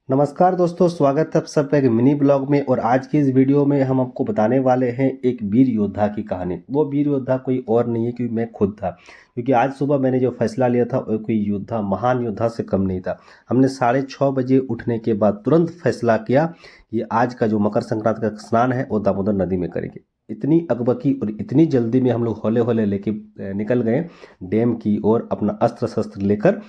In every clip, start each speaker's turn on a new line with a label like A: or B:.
A: नमस्कार दोस्तों, स्वागत है आप सबका एक मिनी ब्लॉग में। और आज की इस वीडियो में हम आपको बताने वाले हैं एक वीर योद्धा की कहानी। वो वीर योद्धा कोई और नहीं है क्योंकि मैं खुद था। क्योंकि आज सुबह मैंने जो फैसला लिया था वो कोई योद्धा, महान योद्धा से कम नहीं था। हमने 6:30 बजे उठने के बाद तुरंत फैसला किया कि आज का जो मकर संक्रांति का स्नान है वो दामोदर नदी में करेंगे। इतनी अकबकी और इतनी जल्दी में हम लोग हौले हौले लेके निकल गए डैम की ओर अपना अस्त्र शस्त्र लेकर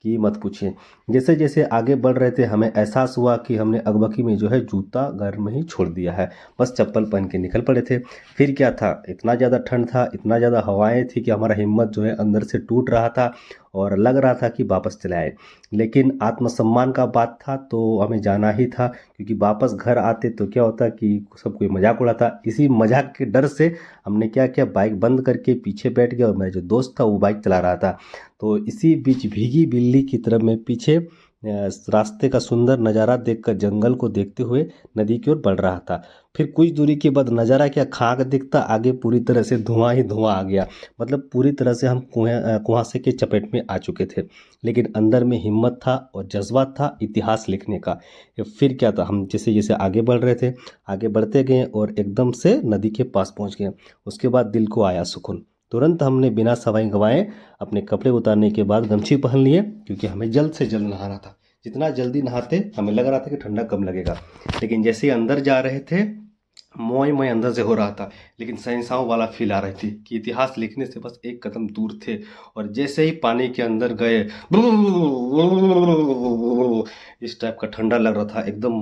A: कि मत पूछिए। जैसे जैसे आगे बढ़ रहे थे हमें एहसास हुआ कि हमने अगबकी में जो है जूता घर में ही छोड़ दिया है, बस चप्पल पहन के निकल पड़े थे। फिर क्या था, इतना ज़्यादा ठंड था, इतना ज़्यादा हवाएं थी कि हमारा हिम्मत जो है अंदर से टूट रहा था और लग रहा था कि वापस चले आए। लेकिन आत्मसम्मान का बात था तो हमें जाना ही था, क्योंकि वापस घर आते तो क्या होता कि सब कोई मजाक उड़ाता। इसी मजाक के डर से हमने क्या किया, बाइक बंद करके पीछे बैठ गया और मेरा जो दोस्त था वो बाइक चला रहा था। तो इसी बीच भीगी बिल्ली की तरह मैं पीछे रास्ते का सुंदर नज़ारा देखकर जंगल को देखते हुए नदी की ओर बढ़ रहा था। फिर कुछ दूरी के बाद नज़ारा क्या खाक दिखता, आगे पूरी तरह से धुआं ही धुआं आ गया। मतलब पूरी तरह से हम कुहासे के चपेट में आ चुके थे। लेकिन अंदर में हिम्मत था और जज्बा था इतिहास लिखने का। ये फिर क्या था, हम जैसे जैसे आगे बढ़ रहे थे, आगे बढ़ते गए और एकदम से नदी के पास पहुंच गए। उसके बाद दिल को आया सुकून। तुरंत हमने बिना समय गंवाए अपने कपड़े उतारने के बाद गमछी पहन लिए, क्योंकि हमें जल्द से जल्द नहाना था। जितना जल्दी नहाते हमें लग रहा था कि ठंडा कम लगेगा। लेकिन जैसे ही अंदर जा रहे थे, मोय मोय अंदर से हो रहा था। लेकिन शहंशाहों वाला फील आ रही थी कि इतिहास लिखने से बस एक कदम दूर थे। और जैसे ही पानी के अंदर गए, इस टाइप का ठंडा लग रहा था एकदम।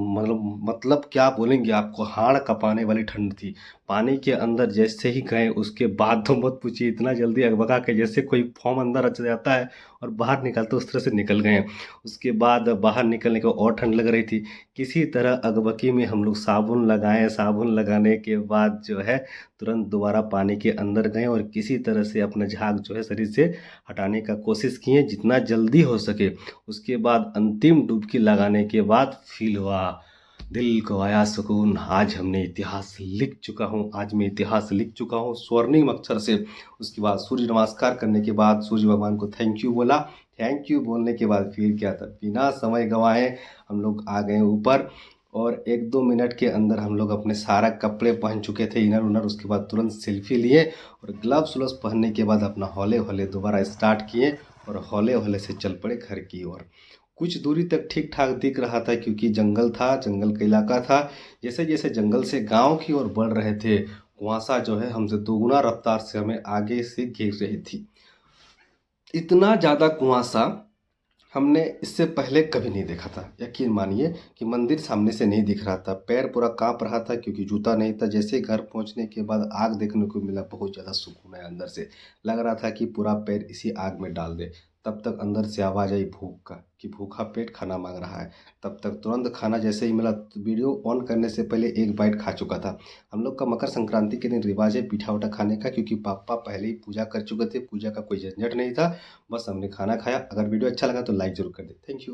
A: मतलब क्या बोलेंगे आपको, हाड़ कपाने वाली ठंड थी। पानी के अंदर जैसे ही गए उसके बाद तो मत पूछिए, इतना जल्दी अगबका के जैसे कोई फॉर्म अंदर रच जाता है और बाहर निकलते उस तरह से निकल गए। उसके बाद बाहर निकलने के बाद और ठंड लग रही थी। किसी तरह अगबकी में हम लोग साबुन लगाए, साबुन लगाने के बाद जो है तुरंत दोबारा पानी के अंदर गए और किसी तरह से अपना झाग जो है शरीर से हटाने का कोशिश किए जितना जल्दी हो सके। उसके बाद अंतिम डुबकी लगाने के बाद फील हुआ, दिल को आया सुकून। आज हमने इतिहास लिख चुका हूँ, आज मैं इतिहास लिख चुका हूँ स्वर्णिम अक्षर से। उसके बाद सूर्य नमस्कार करने के बाद सूर्य भगवान को थैंक यू बोला। थैंक यू बोलने के बाद फिर क्या था, बिना समय गंवाए हम लोग आ गए ऊपर। और 1-2 मिनट के अंदर हम लोग अपने सारा कपड़े पहन चुके थे, इनर उनर। उसके बाद तुरंत सेल्फी लिए और ग्लव्स व्लव्स पहनने के बाद अपना हौले हौले दोबारा स्टार्ट किए और हौले हौले से चल पड़े घर की ओर। कुछ दूरी तक ठीक ठाक दिख रहा था क्योंकि जंगल था, जंगल का इलाका था। जैसे जैसे जंगल से गांव की ओर बढ़ रहे थे, कुआसा जो है हमसे दोगुना रफ्तार से हमें आगे से घेर रही थी। इतना ज़्यादा कुआसा हमने इससे पहले कभी नहीं देखा था। यकीन मानिए कि मंदिर सामने से नहीं दिख रहा था, पैर पूरा कांप रहा था क्योंकि जूता नहीं था। जैसे ही घर पहुंचने के बाद आग देखने को मिला, बहुत ज़्यादा सुकून है अंदर से। लग रहा था कि पूरा पैर इसी आग में डाल दे। तब तक अंदर से आवाज़ आई भूख का, कि भूखा पेट खाना मांग रहा है। तब तक तुरंत खाना जैसे ही मिला, तो वीडियो ऑन करने से पहले एक बाइट खा चुका था। हम लोग का मकर संक्रांति के दिन रिवाज है पीठा उठा खाने का, क्योंकि पापा पहले ही पूजा कर चुके थे, पूजा का कोई झंझट नहीं था। बस हमने खाना खाया। अगर वीडियो अच्छा लगा तो लाइक जरूर कर दे। Thank you.